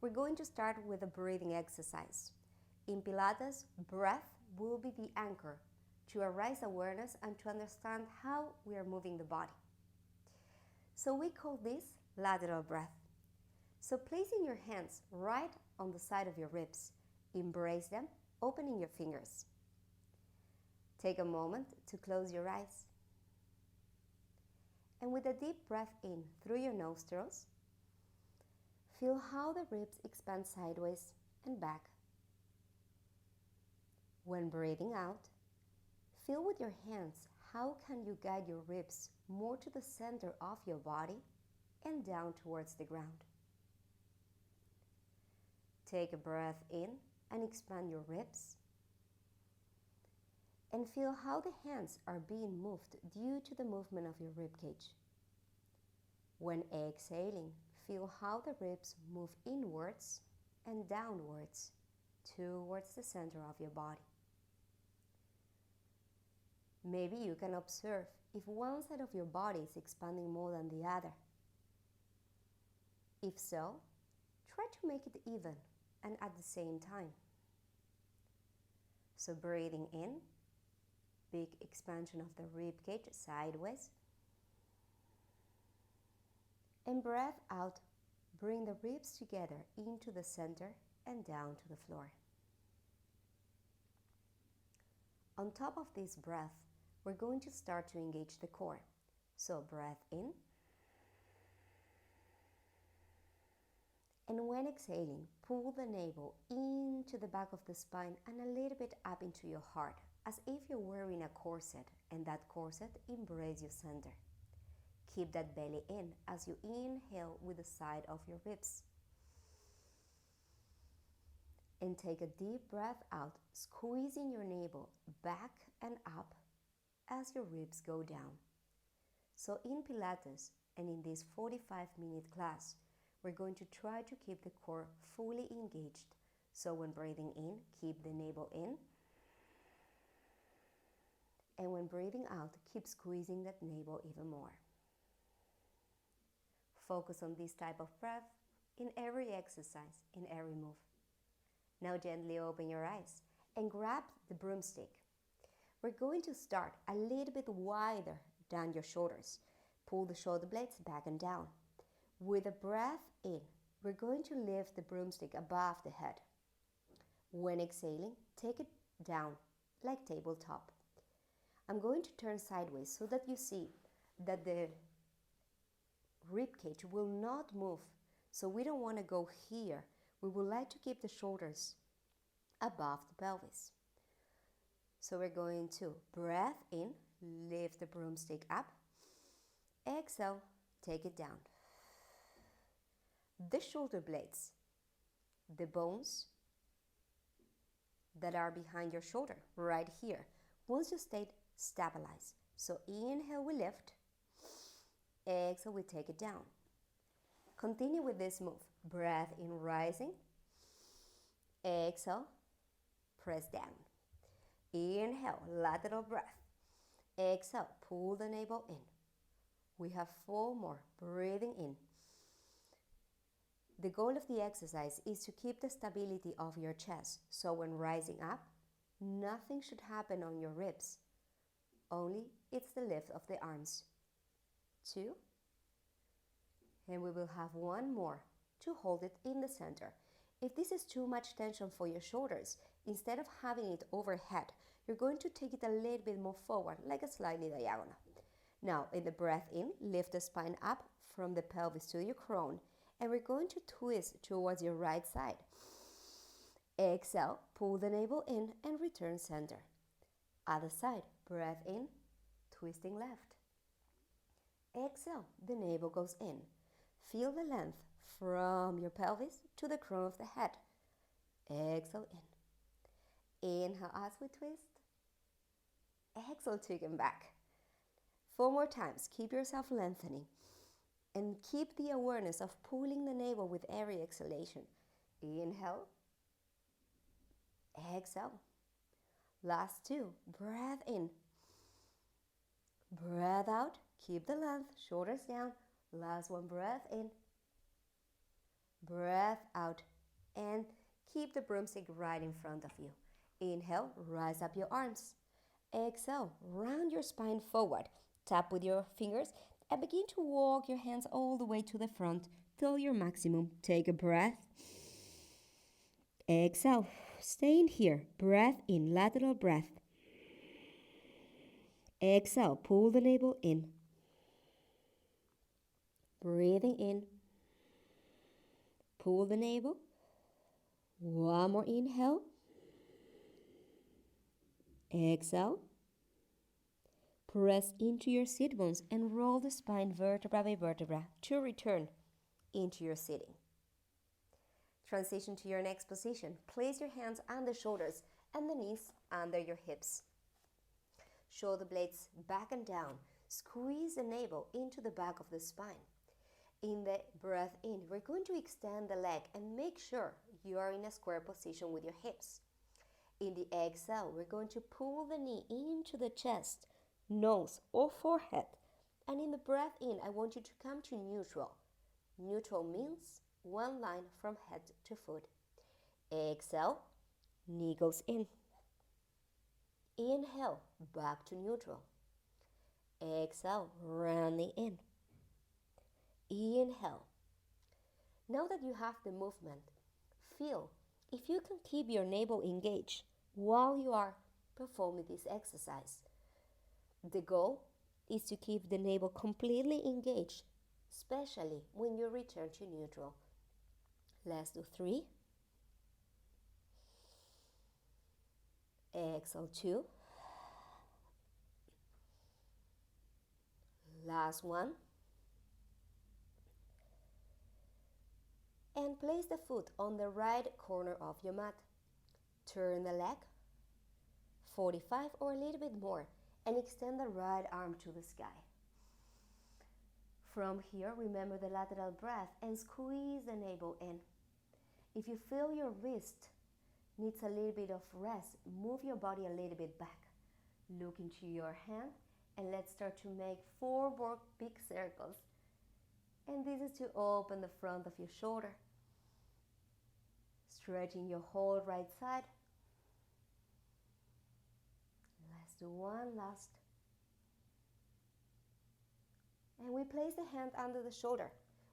we're going to start with a breathing exercise. In Pilates, breath will be the anchor to arise awareness and to understand how we are moving the body. So we call this lateral breath. So placing your hands right on the side of your ribs, embrace them, opening your fingers. Take a moment to close your eyes. And with a deep breath in through your nostrils, feel how the ribs expand sideways and back. When breathing out, feel with your hands how can you guide your ribs more to the center of your body and down towards the ground. Take a breath in and expand your ribs. And feel how the hands are being moved due to the movement of your rib cage. When exhaling, feel how the ribs move inwards and downwards towards the center of your body. Maybe you can observe if one side of your body is expanding more than the other. If so, try to make it even and at the same time. So breathing in, big expansion of the rib cage sideways. And breath out, bring the ribs together into the center and down to the floor. On top of this breath, we're going to start to engage the core. So breath in. And when exhaling, pull the navel into the back of the spine and a little bit up into your heart, as if you're wearing a corset, and that corset embraces your center. Keep that belly in as you inhale with the side of your ribs. And take a deep breath out, squeezing your navel back and up as your ribs go down. So in Pilates and in this 45-minute class, we're going to try to keep the core fully engaged. So when breathing in, keep the navel in. And when breathing out, keep squeezing that navel even more. Focus on this type of breath in every exercise, in every move. Now gently open your eyes and grab the broomstick. We're going to start a little bit wider down your shoulders. Pull the shoulder blades back and down. With a breath in, we're going to lift the broomstick above the head. When exhaling, take it down like tabletop. I'm going to turn sideways so that you see that the rib cage will not move. So we don't want to go here. We would like to keep the shoulders above the pelvis. So we're going to breath in, lift the broomstick up. Exhale, take it down. The shoulder blades, the bones that are behind your shoulder, right here, once you stay stabilized. So inhale, we lift. Exhale, we take it down. Continue with this move. Breath in, rising. Exhale, press down. Inhale, lateral breath. Exhale, pull the navel in. We have 4 more. Breathing in. The goal of the exercise is to keep the stability of your chest. So when rising up, nothing should happen on your ribs. Only it's the lift of the arms. 2. And we will have 1 more to hold it in the center. If this is too much tension for your shoulders, instead of having it overhead, you're going to take it a little bit more forward, like a slightly diagonal. Now, in the breath in, lift the spine up from the pelvis to your crown, and we're going to twist towards your right side. Exhale, pull the navel in and return center. Other side, breath in, twisting left. Exhale, the navel goes in. Feel the length from your pelvis to the crown of the head. Exhale in. Inhale as we twist. Exhale, chicken back. 4 more times. Keep yourself lengthening. And keep the awareness of pulling the navel with every exhalation. Inhale. Exhale. Last 2. Breath in. Breath out. Keep the length. Shoulders down. Last 1. Breath in. Breath out. and keep the broomstick right in front of you. Inhale, rise up your arms. Exhale, round your spine forward. Tap with your fingers and begin to walk your hands all the way to the front till your maximum. Take a breath. Exhale, stay in here. Breath in, lateral breath. Exhale, pull the navel in. Breathing in. Pull the navel. One more inhale. Exhale. Press into your sit bones and roll the spine vertebra by vertebra to return into your sitting. Transition to your next position. Place your hands on the shoulders and the knees under your hips. Shoulder blades back and down. Squeeze the navel into the back of the spine. In the breath in, we're going to extend the leg and make sure you are in a square position with your hips. In the exhale, we're going to pull the knee into the chest, nose or forehead. And in the breath in, I want you to come to neutral. Neutral means one line from head to foot. Exhale, knee goes in. Inhale, back to neutral. Exhale, rounding in. Inhale. Now that you have the movement, feel if you can keep your navel engaged while you are performing this exercise. The goal is to keep the navel completely engaged, especially when you return to neutral. Let's do 3. Exhale, 2. Last one. And place the foot on the right corner of your mat. Turn the leg 45 or a little bit more and extend the right arm to the sky. From here, remember the lateral breath and squeeze the navel in. If you feel your wrist needs a little bit of rest, move your body a little bit back. Look into your hand and let's start to make 4 more big circles. And this is to open the front of your shoulder. Stretching your whole right side. Let's do one last. And we place the hand under the shoulder.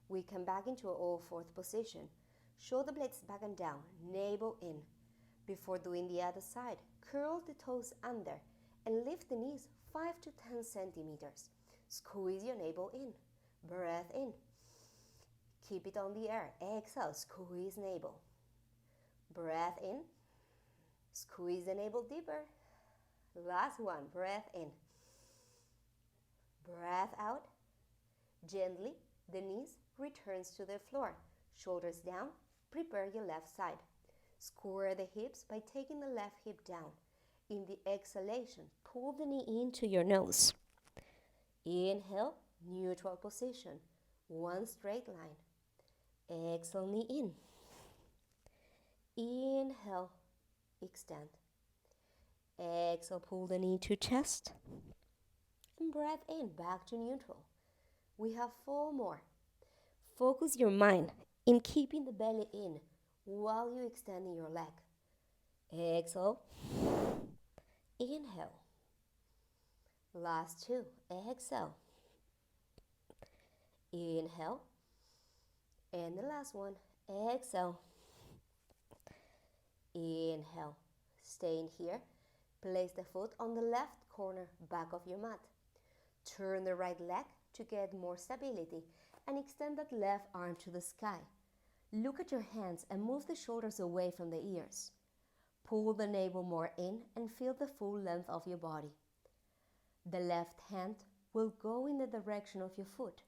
We come back into our all-fourth position. Shoulder blades back and down, navel in. Before doing the other side, curl the toes under and lift the knees 5 to 10 centimeters. Squeeze your navel in. Breath in. Keep it on the air. Exhale, squeeze navel. Breath in. Squeeze the navel deeper. Last one, breath in. Breath out. Gently, the knees returns to the floor. Shoulders down. Prepare your left side. Square the hips by taking the left hip down. In the exhalation, pull the knee into your nose. Inhale, neutral position. One straight line. Exhale, knee in. Inhale, extend. Exhale, pull the knee to chest. And breath in, back to neutral. We have 4 more. Focus your mind in keeping the belly in while you're extending your leg. Exhale. Inhale. Last 2. Exhale. Inhale. And the last one. Exhale. Inhale. Stay in here. Place the foot on the left corner back of your mat. Turn the right leg to get more stability and extend that left arm to the sky. Look at your hands and move the shoulders away from the ears. Pull the navel more in and feel the full length of your body. The left hand will go in the direction of your foot.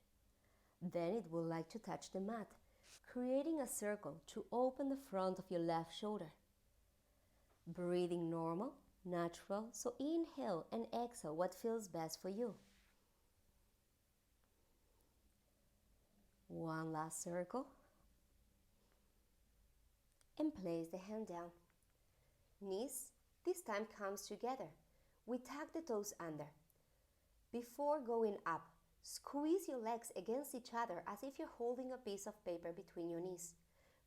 Then it will like to touch the mat, creating a circle to open the front of your left shoulder. Breathing normal, natural, so inhale and exhale what feels best for you. One last circle. And place the hand down. Knees, this time comes together. We tuck the toes under. Before going up, squeeze your legs against each other as if you're holding a piece of paper between your knees.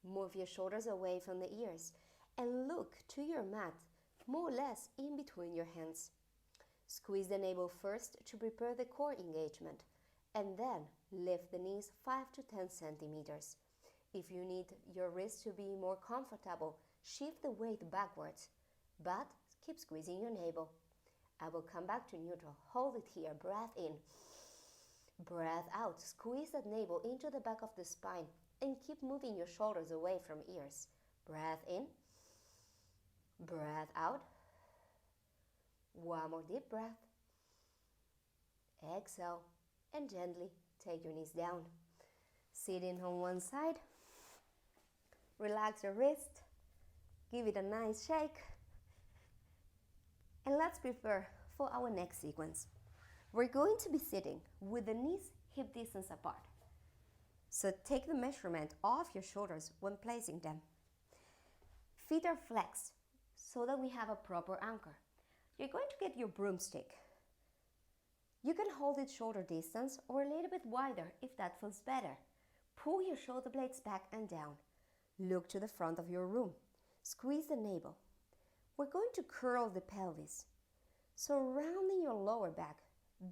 Move your shoulders away from the ears and look to your mat, more or less in between your hands. Squeeze the navel first to prepare the core engagement, and then lift the knees 5 to 10 centimeters. If you need your wrist to be more comfortable, shift the weight backwards, but keep squeezing your navel. I will come back to neutral. Hold it here. Breath in. Breath out. Squeeze that navel into the back of the spine and keep moving your shoulders away from ears. Breath in. Breath out. One more deep breath. Exhale and gently take your knees down. Sitting on one side. Relax your wrist. Give it a nice shake. And let's prepare for our next sequence. We're going to be sitting with the knees hip distance apart. So take the measurement of your shoulders when placing them. Feet are flexed so that we have a proper anchor. You're going to get your broomstick. You can hold it shoulder distance or a little bit wider if that feels better. Pull your shoulder blades back and down. Look to the front of your room. Squeeze the navel. We're going to curl the pelvis. So rounding your lower back,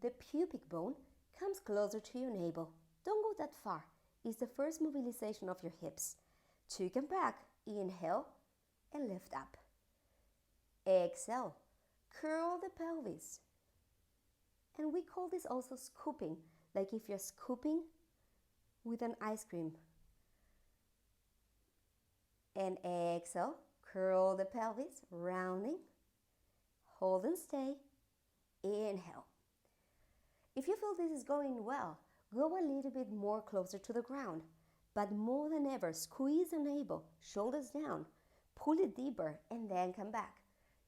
the pubic bone comes closer to your navel. Don't go that far. It's the first mobilization of your hips. Chicken back. Inhale and lift up. Exhale. Curl the pelvis. And we call this also scooping, like if you're scooping with an ice cream. And exhale. Curl the pelvis, rounding, hold and stay, inhale. If you feel this is going well, go a little bit more closer to the ground, but more than ever, squeeze the navel, shoulders down, pull it deeper, and then come back.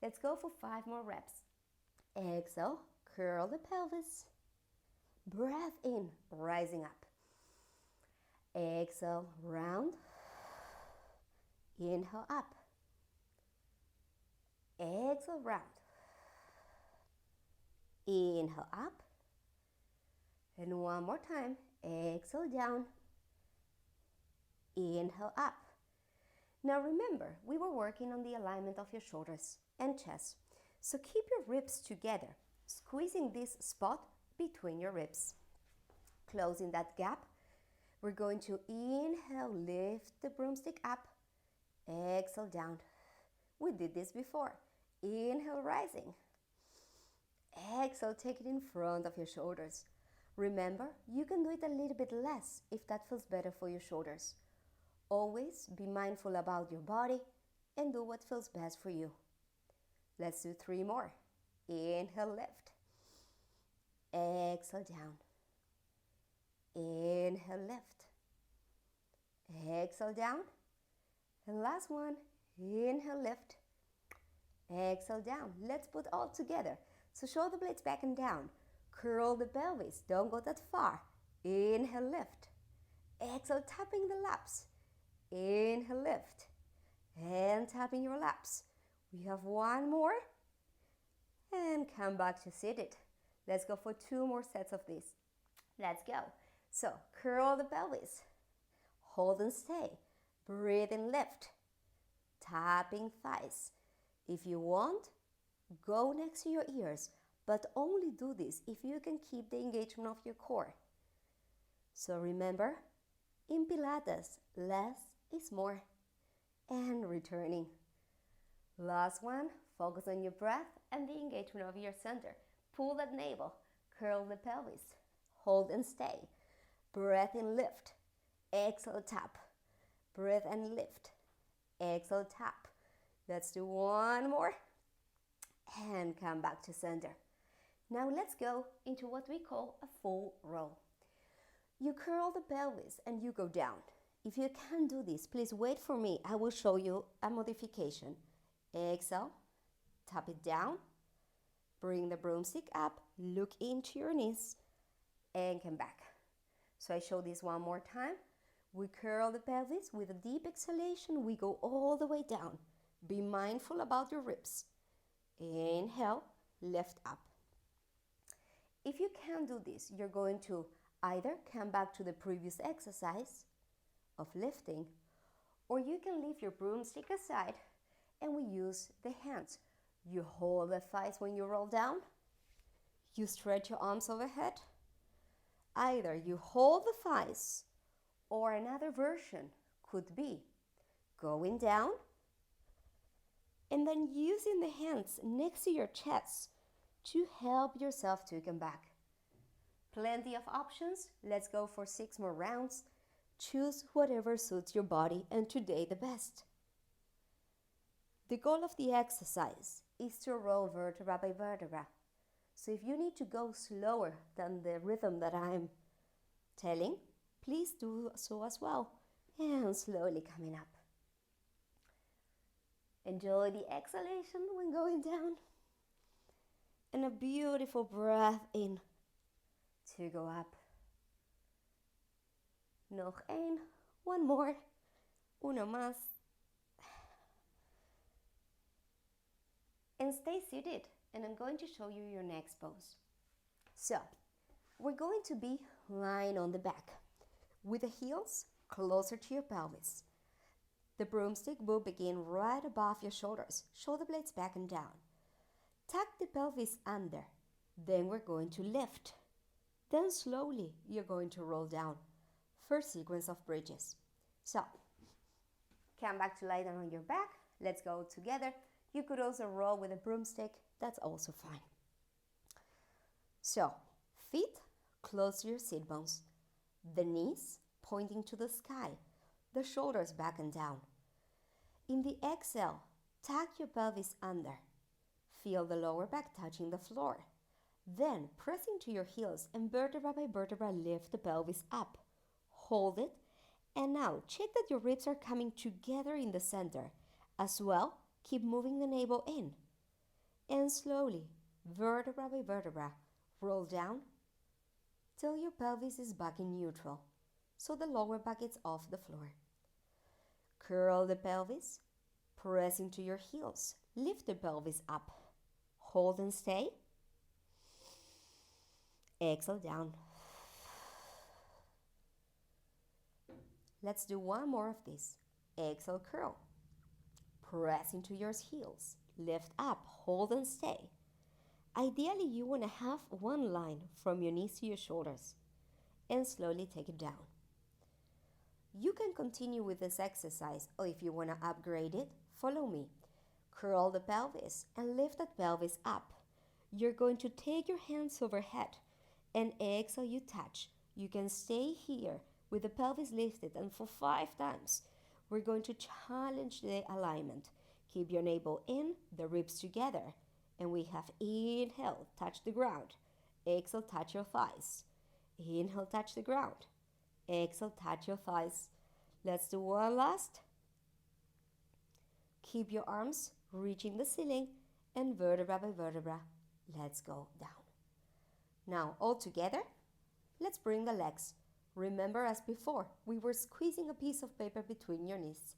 Let's go for 5 more reps. Exhale, curl the pelvis, breath in, rising up. Exhale, round, inhale up. Exhale, round. Inhale up. And one more time. Exhale down. Inhale up. Now remember, we were working on the alignment of your shoulders and chest. So keep your ribs together, squeezing this spot between your ribs. Closing that gap. We're going to inhale, lift the broomstick up. Exhale down. We did this before. Inhale, rising. Exhale, take it in front of your shoulders. Remember, you can do it a little bit less if that feels better for your shoulders. Always be mindful about your body and do what feels best for you. Let's do 3 more. Inhale, lift. Exhale, down. Inhale, lift. Exhale, down. And last one. Inhale, lift. Exhale, down. Let's put all together. So shoulder blades back and down. Curl the pelvis. Don't go that far. Inhale, lift. Exhale, tapping the laps. Inhale, lift. And tapping your laps. We have 1 more. And come back to seated. Let's go for 2 more sets of this. Let's go. So curl the pelvis. Hold and stay. Breathe and lift. Tapping thighs. If you want, go next to your ears, but only do this if you can keep the engagement of your core. So remember, in Pilates, less is more. And returning. Last one, focus on your breath and the engagement of your center. Pull that navel, curl the pelvis, hold and stay. Breath in, lift. Exhale, tap. Breath and lift. Exhale, tap. Let's do 1 more. And come back to center. Now let's go into what we call a full roll. You curl the pelvis and you go down. If you can't do this, please wait for me. I will show you a modification. Exhale, tap it down. Bring the broomstick up. Look into your knees and come back. So I show this 1 more time. We curl the pelvis with a deep exhalation. We go all the way down. Be mindful about your ribs. Inhale, lift up. If you can't do this, you're going to either come back to the previous exercise of lifting, Or you can leave your broomstick aside and we use the hands. You hold the thighs when you roll down. You stretch your arms overhead. Either you hold the thighs, or another version could be going down and then using the hands next to your chest to help yourself to come back. Plenty of options. Let's go for 6 more rounds. Choose whatever suits your body and today the best. The goal of the exercise is to roll vertebra by vertebra. So if you need to go slower than the rhythm that I'm telling, please do so as well. And slowly coming up. Enjoy the exhalation when going down. And a beautiful breath in to go up. Nog één. One more. Uno más. And stay seated. And I'm going to show you your next pose. So, we're going to be lying on the back with the heels closer to your pelvis. The broomstick will begin right above your shoulders, shoulder blades back and down. Tuck the pelvis under. Then we're going to lift. Then slowly you're going to roll down. First sequence of bridges. So, come back to lie down on your back. Let's go together. You could also roll with a broomstick. That's also fine. So, feet close to your sit bones. The knees pointing to the sky. The shoulders back and down. In the exhale, tuck your pelvis under. Feel the lower back touching the floor. Then, pressing to your heels and vertebra by vertebra, lift the pelvis up. Hold it. And now, check that your ribs are coming together in the center. As well, keep moving the navel in. And slowly, vertebra by vertebra, roll down till your pelvis is back in neutral. So the lower back is off the floor. Curl the pelvis, press into your heels. Lift the pelvis up. Hold and stay. Exhale down. Let's do one more of this. Exhale, curl. Press into your heels. Lift up, hold and stay. Ideally, you want to have one line from your knees to your shoulders and slowly take it down. You can continue with this exercise, or if you want to upgrade it, follow me. Curl the pelvis and lift that pelvis up. You're going to take your hands overhead and exhale, you touch. You can stay here with the pelvis lifted, and for 5 times, we're going to challenge the alignment. Keep your navel in, the ribs together. And we have inhale, touch the ground. Exhale, touch your thighs. Inhale, touch the ground. Exhale, touch your thighs. Let's do one last. Keep your arms reaching the ceiling and vertebra by vertebra. Let's go down. Now, all together, let's bring the legs. Remember, as before, we were squeezing a piece of paper between your knees.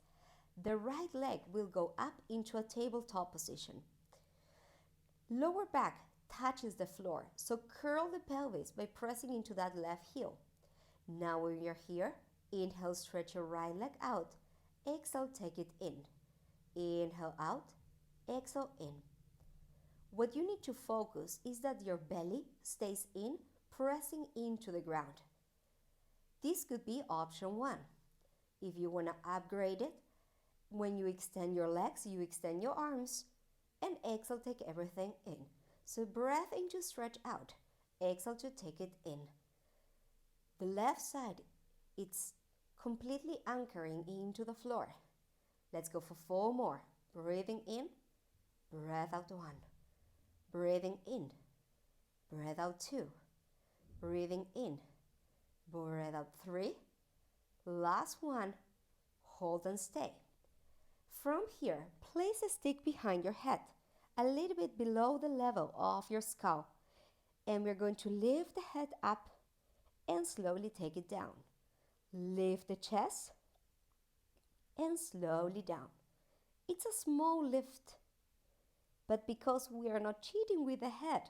The right leg will go up into a tabletop position. Lower back touches the floor, so curl the pelvis by pressing into that left heel. Now when you're here, inhale, stretch your right leg out. Exhale, take it in. Inhale out, exhale in. What you need to focus is that your belly stays in, pressing into the ground. This could be option 1. If you want to upgrade it, when you extend your legs, you extend your arms, and exhale, take everything in. So breath in to stretch out. Exhale to take it in. The left side, it's completely anchoring into the floor. Let's go for 4 more. Breathing in, breath out 1. Breathing in, breath out 2. Breathing in, breath out 3. Last one, hold and stay. From here, place a stick behind your head, a little bit below the level of your skull. And we're going to lift the head up and slowly take it down. Lift the chest and slowly down. It's a small lift, but because we are not cheating with the head,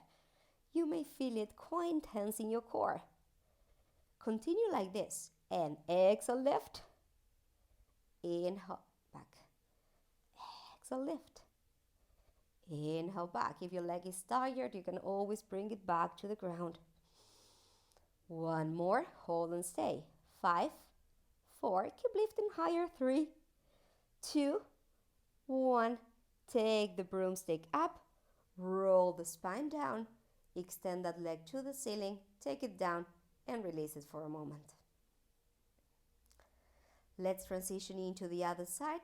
you may feel it quite intense in your core. Continue like this and exhale, lift Inhale, back. Exhale, lift. Inhale, back. If your leg is tired, you can always bring it back to the ground. One more, hold and stay. 5, 4, keep lifting higher. 3, 2, 1. Take the broomstick up, roll the spine down, extend that leg to the ceiling, take it down, and release it for a moment. Let's transition into the other side.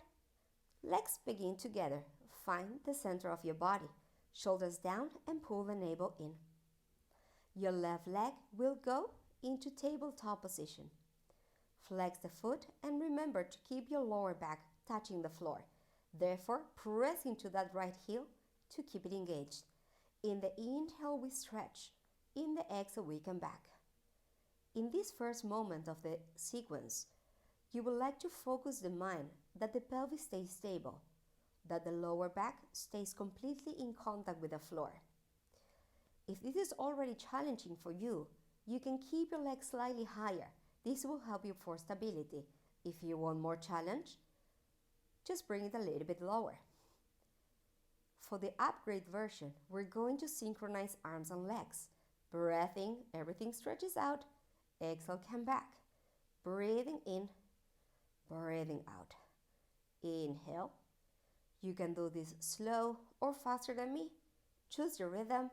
Legs begin together. Find the center of your body. Shoulders down and pull the navel in. Your left leg will go into tabletop position. Flex the foot and remember to keep your lower back touching the floor. Therefore, press into that right heel to keep it engaged. In the inhale, we stretch. In the exhale, we come back. In this first moment of the sequence, you would like to focus the mind that the pelvis stays stable, that the lower back stays completely in contact with the floor. If this is already challenging for you, you can keep your legs slightly higher. This will help you for stability. If you want more challenge, just bring it a little bit lower. For the upgrade version, we're going to synchronize arms and legs. Breath in, everything stretches out. Exhale, come back. Breathing in, breathing out. Inhale. You can do this slow or faster than me. Choose your rhythm.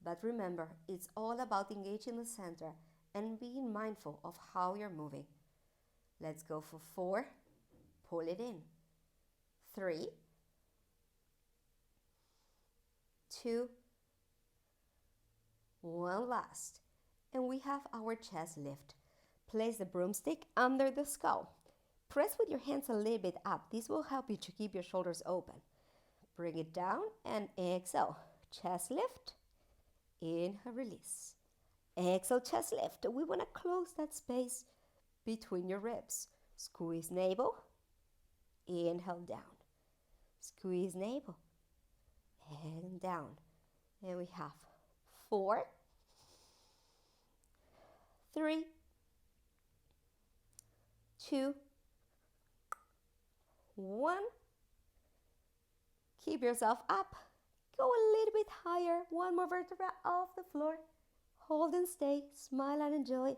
But remember, it's all about engaging the center and being mindful of how you're moving. Let's go for 4. Pull it in. 3, 2, 1 last. And we have our chest lift. Place the broomstick under the skull. Press with your hands a little bit up. This will help you to keep your shoulders open. Bring it down and exhale. Chest lift. Inhale, release. Exhale, chest lift. We want to close that space between your ribs. Squeeze navel. Inhale, down. Squeeze navel. And down. And we have 4, 3, 2, 1. Keep yourself up. Go a little bit higher. One more vertebra off the floor. Hold and stay. Smile and enjoy.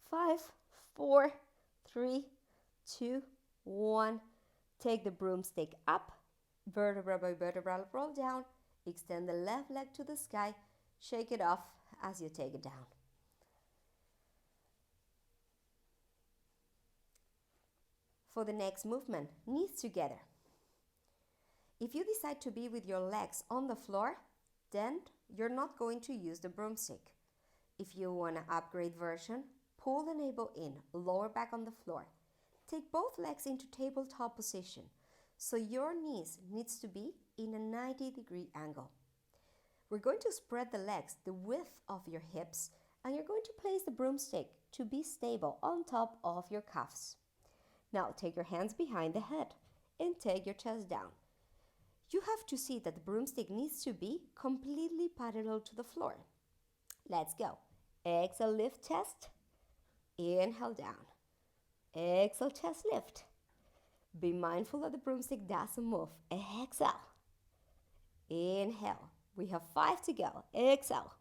5, 4, 3, 2, 1. Take the broomstick up. Vertebra by vertebra, roll down. Extend the left leg to the sky. Shake it off as you take it down. For the next movement, knees together. If you decide to be with your legs on the floor, then you're not going to use the broomstick. If you want an upgrade version, pull the navel in, lower back on the floor. Take both legs into tabletop position. So your knees needs to be in a 90-degree angle. We're going to spread the legs the width of your hips, and you're going to place the broomstick to be stable on top of your cuffs. Now take your hands behind the head and take your chest down. You have to see that the broomstick needs to be completely parallel to the floor. Let's go. Exhale, lift chest. Inhale, down. Exhale, chest lift. Be mindful that the broomstick doesn't move. Exhale. Inhale. We have 5 to go. Exhale.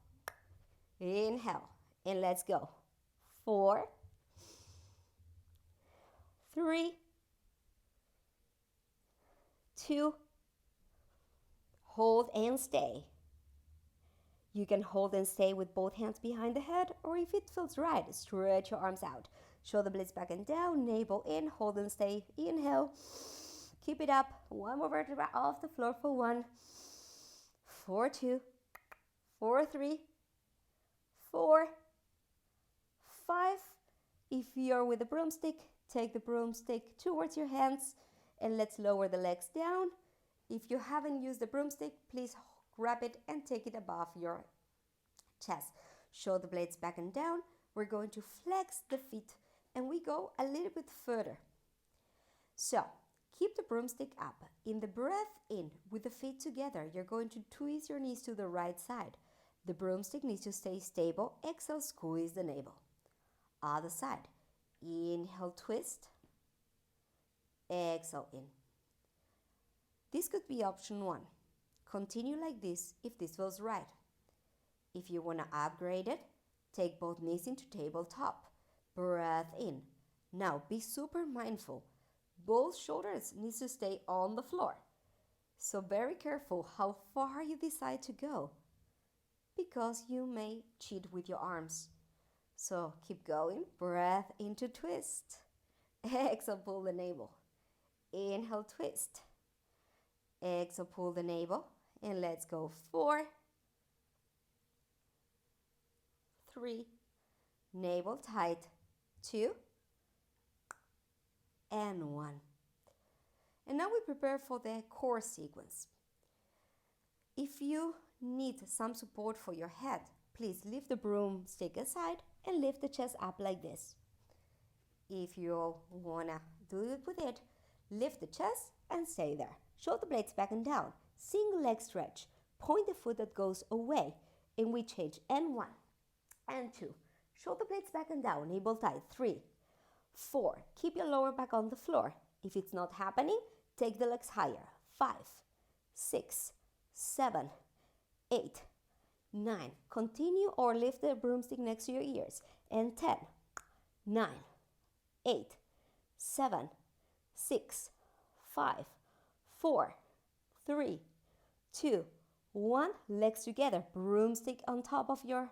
Inhale. And let's go. 4, 3, 2, hold and stay. You can hold and stay with both hands behind the head, or if it feels right, stretch your arms out. Shoulder blades back and down, navel in, hold and stay. Inhale. Keep it up. One more vertebra off the floor for 1, 4, 2, 4, 3, 4, 5. If you're with the broomstick, take the broomstick towards your hands and let's lower the legs down. If you haven't used the broomstick, please grab it and take it above your chest. Shoulder blades back and down. We're going to flex the feet and we go a little bit further. So keep the broomstick up. In the breath in with the feet together, you're going to twist your knees to the right side. The broomstick needs to stay stable. Exhale, squeeze the navel. Other side. Inhale, twist. exhale in. This could be option 1. Continue like this if this feels right. If you want to upgrade it, take both knees into tabletop. Breath in. Now be super mindful. Both shoulders need to stay on the floor. So very careful how far you decide to go, because you may cheat with your arms. So keep going. Breath into twist. Exhale, pull the navel. Inhale, twist. Exhale, pull the navel. And let's go. 4, 3, navel tight. 2, and 1. And now we prepare for the core sequence. If you need some support for your head, please lift the broomstick aside and lift the chest up like this. If you wanna do it with it, lift the chest and stay there. Shoulder blades back and down. Single leg stretch. Point the foot that goes away. And we change. And 1, and 2. Shoulder blades back and down. Navel tight. 3, 4. Keep your lower back on the floor. If it's not happening, take the legs higher. 5, 6, 7, 8, 9. Continue or lift the broomstick next to your ears. And 10, 9, 8, 7, 6, 5, 4, 3, 2, 1. Legs together. Broomstick on top of your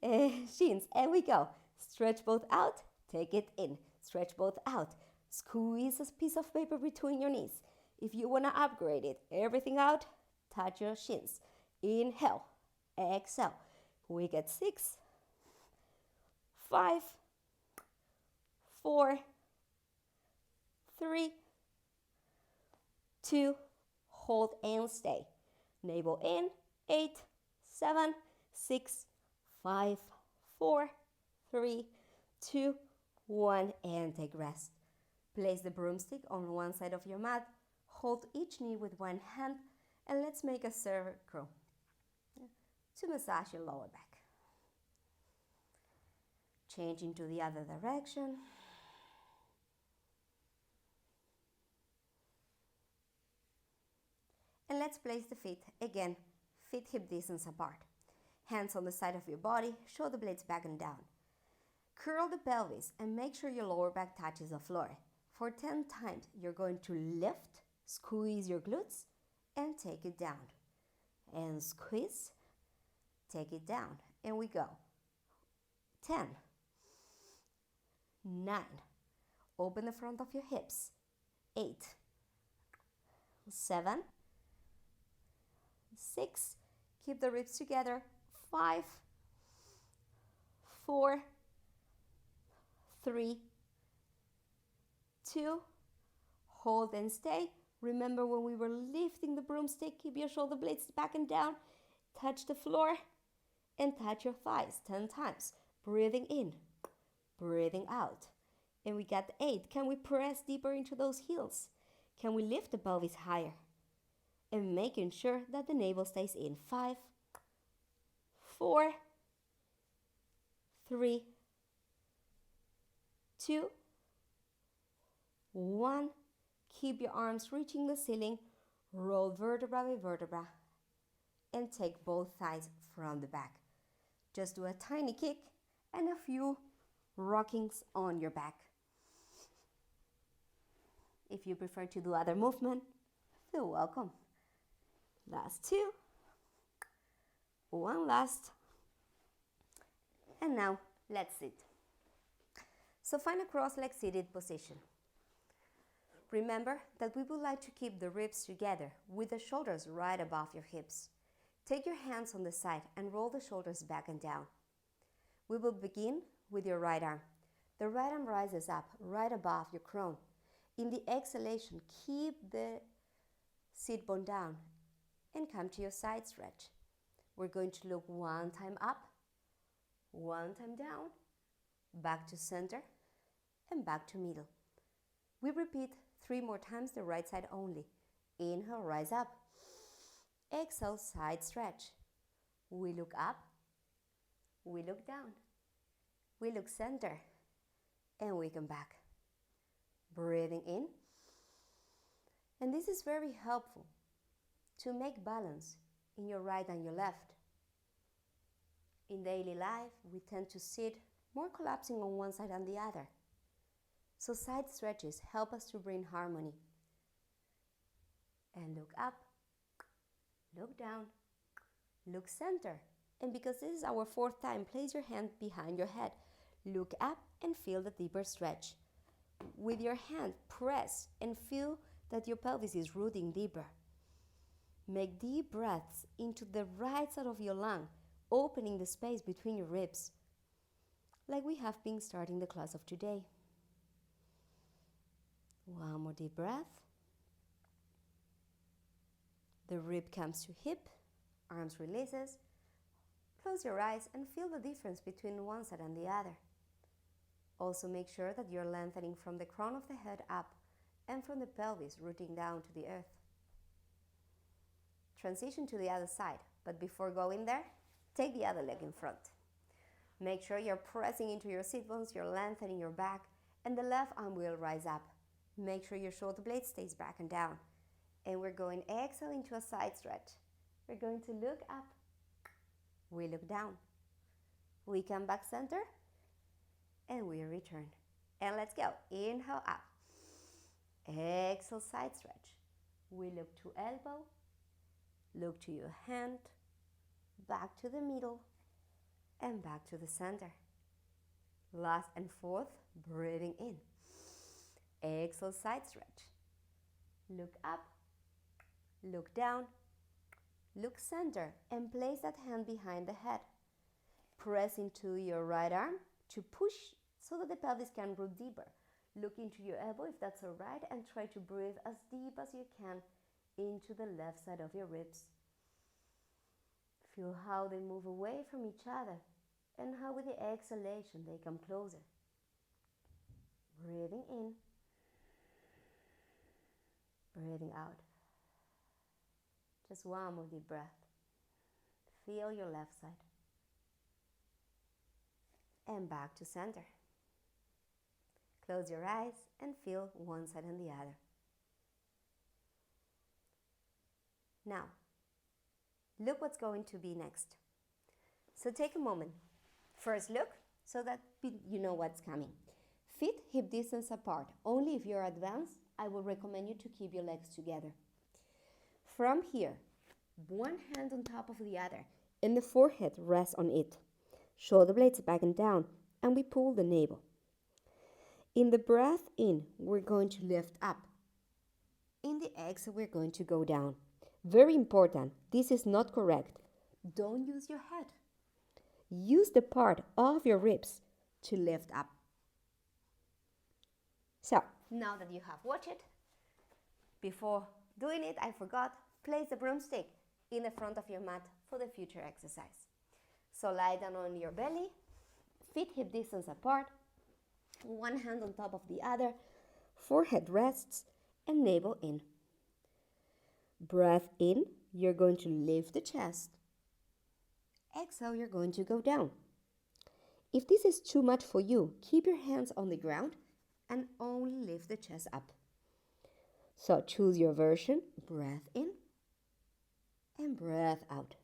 shins. And we go. Stretch both out. Take it in. Stretch both out. Squeeze a piece of paper between your knees. If you want to upgrade it, everything out, touch your shins. Inhale. Exhale. We get 6, 5, 4, 3, 2, hold and stay. Navel in. 8, 7, 6, 5, 4, 3, 2, 1, and take rest. Place the broomstick on one side of your mat. Hold each knee with one hand, and let's make a circle to massage your lower back. Change into the other direction. And let's place the feet again, feet hip distance apart. Hands on the side of your body, shoulder blades back and down. Curl the pelvis and make sure your lower back touches the floor. For 10 times, you're going to lift, squeeze your glutes, and take it down. And squeeze, take it down. And we go. 10, 9, open the front of your hips. 8, 7, 6, keep the ribs together. 5, 4, 3, 2, hold and stay. Remember when we were lifting the broomstick, keep your shoulder blades back and down, touch the floor, and touch your thighs 10 times. Breathing in, breathing out. And we got 8. Can we press deeper into those heels? Can we lift the pelvis higher? And making sure that the navel stays in. 5, 4, 3, 2, 1. Keep your arms reaching the ceiling. Roll vertebra by vertebra. And take both thighs from the back. Just do a tiny kick and a few rockings on your back. If you prefer to do other movement, feel welcome. Last 2. 1 last. And now let's sit. So find a cross-legged seated position. Remember that we would like to keep the ribs together with the shoulders right above your hips. Take your hands on the side and roll the shoulders back and down. We will begin with your right arm. The right arm rises up right above your crown. In the exhalation, keep the sit bone down and come to your side stretch. We're going to look 1 time up, 1 time down, back to center, and back to middle. We repeat 3 more times the right side only. Inhale, rise up. Exhale, side stretch. We look up, we look down, we look center, and we come back. Breathing in. And this is very helpful to make balance in your right and your left. In daily life, we tend to sit more collapsing on one side than the other. So side stretches help us to bring harmony. And look up, look down, look center. And because this is our fourth time, place your hand behind your head. Look up and feel the deeper stretch. With your hand, press and feel that your pelvis is rooting deeper. Make deep breaths into the right side of your lung, opening the space between your ribs, like we have been starting the class of today. One more deep breath. The rib comes to hip, arms releases. Close your eyes and feel the difference between one side and the other. Also make sure that you're lengthening from the crown of the head up and from the pelvis rooting down to the earth. Transition to the other side, but before going there, take the other leg in front. Make sure you're pressing into your sit bones, you're lengthening your back, and the left arm will rise up. Make sure your shoulder blade stays back and down. And we're going exhale into a side stretch. We're going to look up. We look down. We come back center. And we return. And let's go. Inhale up. Exhale, side stretch. We look to elbow. Look to your hand. Back to the middle. And back to the center. Last and fourth, breathing in. Exhale, side stretch. Look up. Look down. Look center. And place that hand behind the head. Press into your right arm to push so that the pelvis can root deeper. Look into your elbow if that's all right, and try to breathe as deep as you can into the left side of your ribs. Feel how they move away from each other and how with the exhalation they come closer. Breathing in, breathing out. Just one more deep breath. Feel your left side. And back to center. Close your eyes and feel one side and the other. Now, look what's going to be next. So take a moment. First look so that you know what's coming. Feet hip distance apart. Only if you're advanced, I will recommend you to keep your legs together. From here, one hand on top of the other and the forehead rests on it. Shoulder blades back and down, and we pull the navel. In the breath in, we're going to lift up. In the exhale, we're going to go down. Very important, this is not correct. Don't use your head. Use the part of your ribs to lift up. So, now that you have watched it, before doing it, I forgot, place the broomstick in the front of your mat for the future exercise. So lie down on your belly, feet hip distance apart, one hand on top of the other, forehead rests, and navel in. Breath in, you're going to lift the chest. Exhale, you're going to go down. If this is too much for you, keep your hands on the ground and only lift the chest up. So choose your version. Breath in and breath out.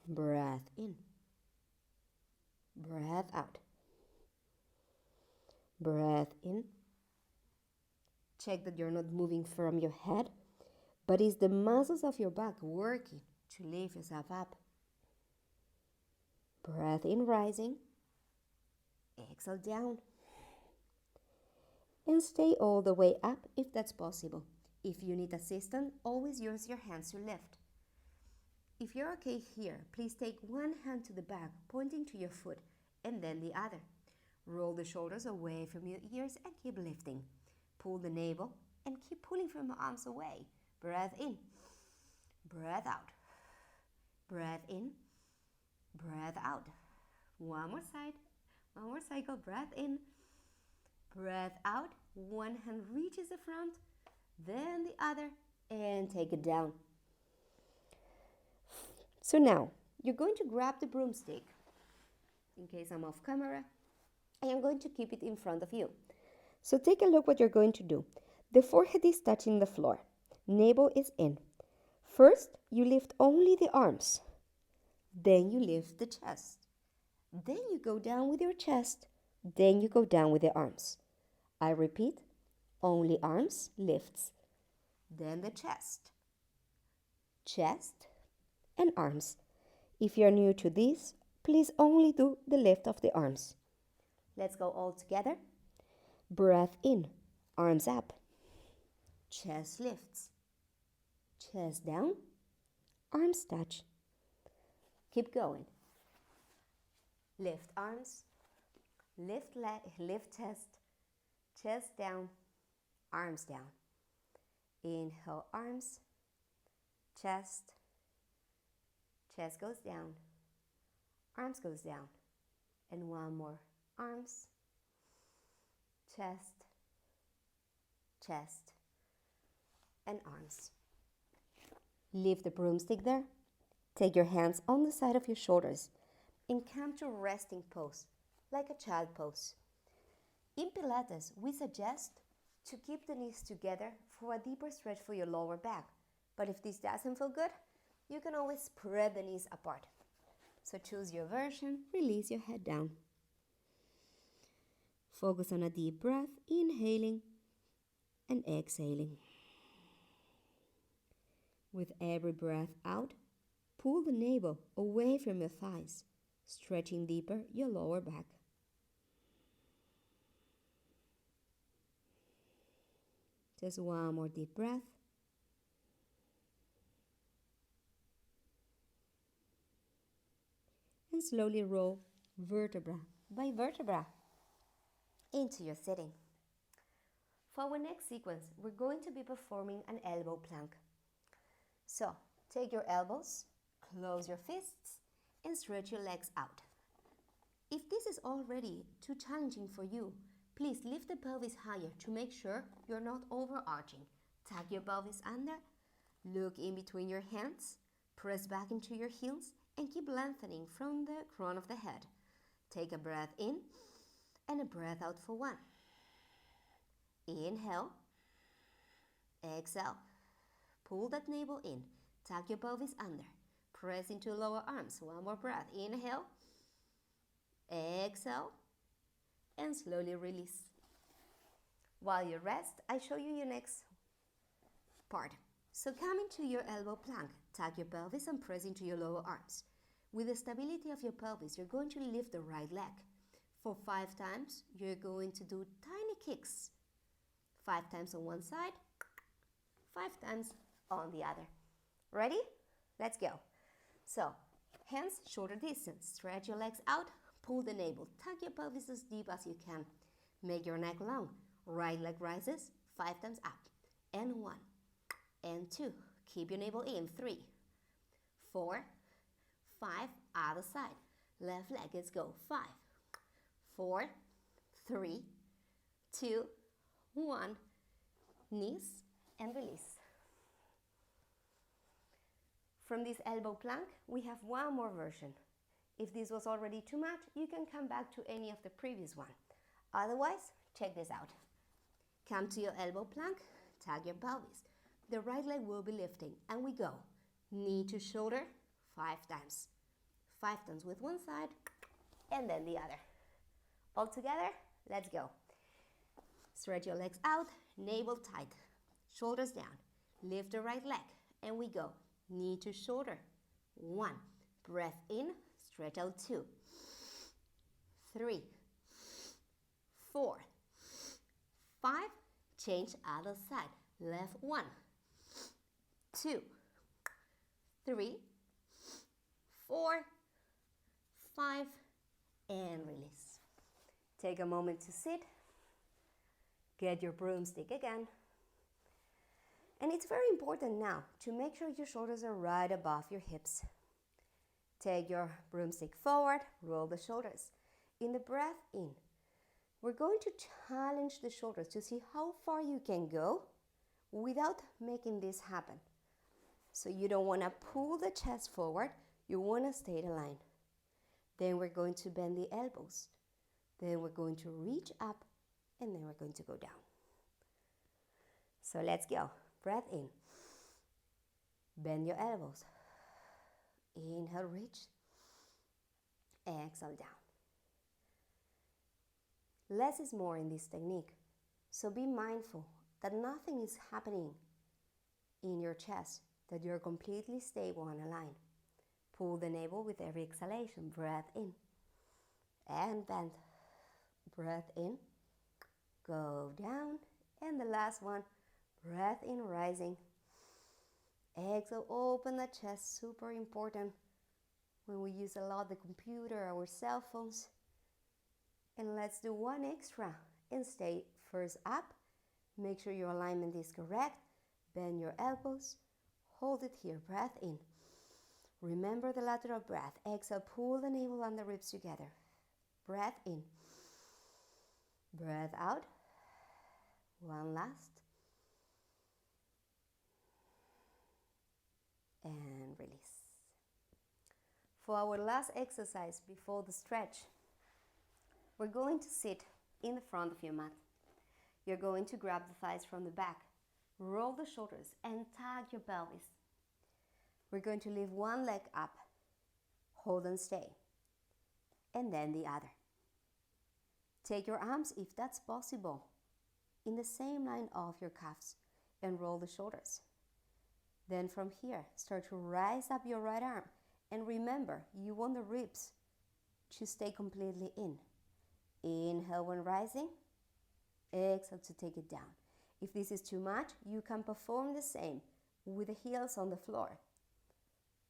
Breath in. Breath out. Breath in. Check that you're not moving from your head, but it's the muscles of your back working to lift yourself up. Breath in, rising. Exhale down. And stay all the way up if that's possible. If you need assistance, always use your hands to lift. If you're okay here, please take one hand to the back, pointing to your foot, and then the other. Roll the shoulders away from your ears and keep lifting. Pull the navel and keep pulling from your arms away. Breath in. Breath out. Breath in. Breath out. One more side. One more cycle. Breath in. Breath out. One hand reaches the front, then the other, and take it down. So now, you're going to grab the broomstick, in case I'm off camera, and I'm going to keep it in front of you. So take a look what you're going to do. The forehead is touching the floor. Navel is in. First, you lift only the arms. Then you lift the chest. Then you go down with your chest. Then you go down with the arms. I repeat, only arms lifts. Then the chest. Chest and arms. If you're new to this, please only do the lift of the arms. Let's go all together. Breath in, arms up. Chest lifts. Chest down, arms touch. Keep going. Lift arms, lift leg, lift chest down, arms down. Inhale, arms, chest goes down, arms goes down. And one more, arms, chest, and arms. Leave the broomstick there. Take your hands on the side of your shoulders and come to resting pose, like a child pose. In Pilates, we suggest to keep the knees together for a deeper stretch for your lower back. But if this doesn't feel good, you can always spread the knees apart. So choose your version, release your head down. Focus on a deep breath, inhaling and exhaling. With every breath out, pull the navel away from your thighs, stretching deeper your lower back. Just one more deep breath. And slowly roll vertebra by vertebra into your sitting. For our next sequence, we're going to be performing an elbow plank. So, take your elbows, close your fists, and stretch your legs out. If this is already too challenging for you, please lift the pelvis higher to make sure you're not overarching. Tuck your pelvis under, look in between your hands, press back into your heels, and keep lengthening from the crown of the head. Take a breath in and a breath out for one. Inhale, exhale. Pull that navel in, tuck your pelvis under, press into lower arms. One more breath. Inhale, exhale, and slowly release. While you rest, I show you your next part. So come into your elbow plank, tuck your pelvis and press into your lower arms. With the stability of your pelvis, you're going to lift the right leg. For 5 times, you're going to do tiny kicks. 5 times on one side, 5 times on the other. Ready? Let's go. So, hands shoulder distance. Stretch your legs out, pull the navel. Tuck your pelvis as deep as you can. Make your neck long. Right leg rises, 5 times up. And 1, and 2. Keep your navel in. 3, 4, 5. Other side. Left leg, let's go. 5, 4, 3, 2, 1. Knees and release. From this elbow plank, we have one more version. If this was already too much, you can come back to any of the previous one. Otherwise, check this out. Come to your elbow plank, tuck your pelvis. The right leg will be lifting, and we go. Knee to shoulder, 5 times. 5 times with one side, and then the other. All together, let's go. Stretch your legs out, navel tight, shoulders down. Lift the right leg, and we go. Knee to shoulder, 1. Breath in, stretch out 2, 3, 4, 5. Change other side. Left 1, 2, 3, 4, 5, and release. Take a moment to sit. Get your broomstick again. And it's very important now to make sure your shoulders are right above your hips. Take your broomstick forward, roll the shoulders. In the breath in, we're going to challenge the shoulders to see how far you can go without making this happen. So you don't want to pull the chest forward, you want to stay aligned. Then we're going to bend the elbows. Then we're going to reach up and then we're going to go down. So let's go. Breath in. Bend your elbows. Inhale, reach. Exhale, down. Less is more in this technique, so be mindful that nothing is happening in your chest, that you're completely stable and aligned. Pull the navel with every exhalation. Breath in and bend. Breath in, go down, and the last one, breath in, rising. Exhale, open the chest, super important when we use a lot the computer, our cell phones. And let's do one extra and stay first up. Make sure your alignment is correct. Bend your elbows. Hold it here. Breath in. Remember the lateral breath. Exhale, pull the navel and the ribs together. Breath in. Breath out. One last. And release. For our last exercise before the stretch, we're going to sit in the front of your mat. You're going to grab the thighs from the back, roll the shoulders, and tag your pelvis. We're going to leave one leg up, hold and stay, and then the other. Take your arms, if that's possible, in the same line of your calves and roll the shoulders. Then from here, start to rise up your right arm. And remember, you want the ribs to stay completely in. Inhale when rising. Exhale to take it down. If this is too much, you can perform the same with the heels on the floor.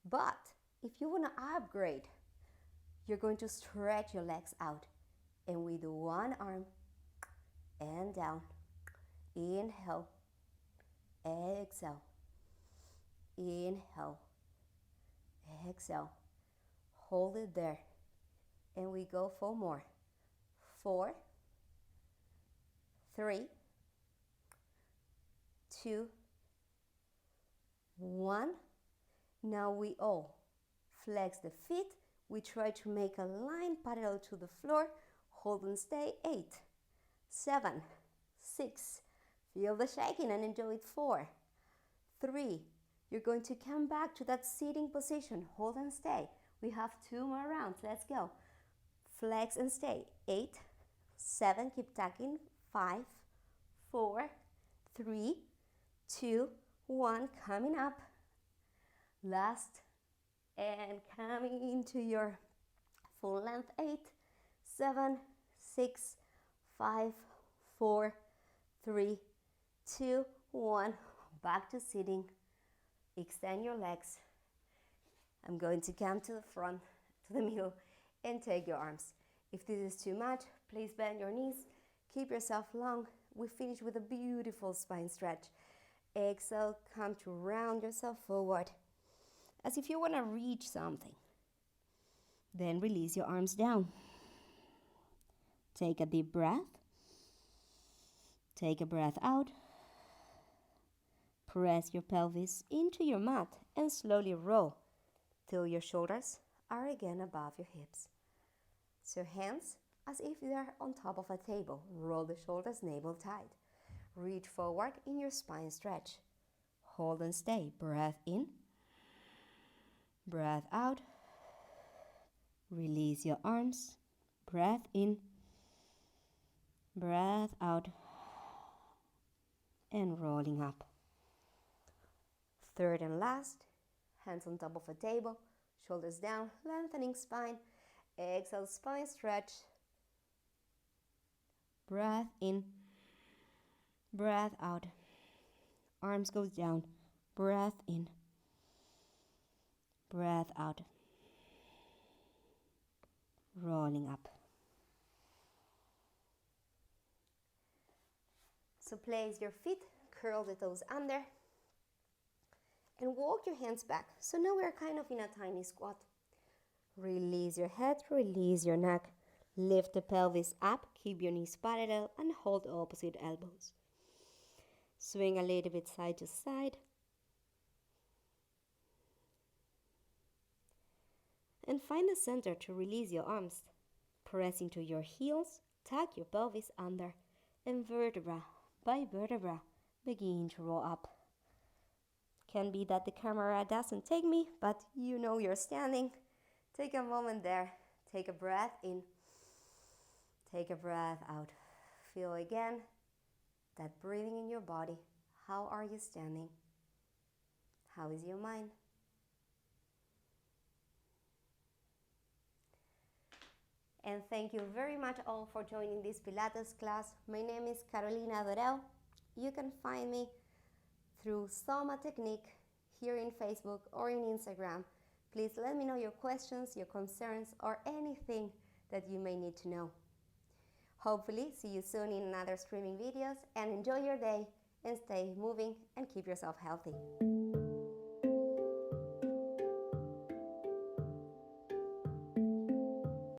But if you want to upgrade, you're going to stretch your legs out. And with one arm and down. Inhale. Exhale. Inhale. Exhale. Hold it there. And we go for more. 4, 3, 2, 1. Now we all flex the feet. We try to make a line parallel to the floor. Hold and stay. 8, 7, 6. Feel the shaking and enjoy it. 4, 3. You're going to come back to that sitting position. Hold and stay. We have 2 more rounds. Let's go. Flex and stay. 8, 7. Keep tucking. 5, 4, 3, 2, 1. Coming up. Last. And coming into your full length. 8, 7, 6, 5, 4, 3, 2, 1. Back to sitting. Extend your legs. I'm going to come to the front, to the middle, and take your arms. If this is too much, please bend your knees. Keep yourself long. We finish with a beautiful spine stretch. Exhale, come to round yourself forward, as if you want to reach something. Then release your arms down. Take a deep breath. Take a breath out. Press your pelvis into your mat and slowly roll till your shoulders are again above your hips. So hands as if they're on top of a table. Roll the shoulders, navel tight. Reach forward in your spine stretch. Hold and stay. Breath in. Breath out. Release your arms. Breath in. Breath out. And rolling up. Third and last, hands on top of a table, shoulders down, lengthening spine. Exhale, spine stretch. Breath in, breath out. Arms goes down, breath in, breath out. Rolling up. So place your feet, curl the toes under, and walk your hands back. So now we're kind of in a tiny squat. Release your head, release your neck. Lift the pelvis up, keep your knees parallel, and hold opposite elbows. Swing a little bit side to side. And find the center to release your arms. Press into your heels, tuck your pelvis under. and vertebra by vertebra begin to roll up. Can be that the camera doesn't take me, but you know you're standing. Take a moment there. Take a breath in. Take a breath out. Feel again that breathing in your body. How are you standing? How is your mind? And thank you very much all for joining this Pilates class. My name is Carolina Dorell. You can find me through Soma Technique here in Facebook or in Instagram. Please let me know your questions, your concerns, or anything that you may need to know. Hopefully, see you soon in another streaming videos, and enjoy your day and stay moving and keep yourself healthy.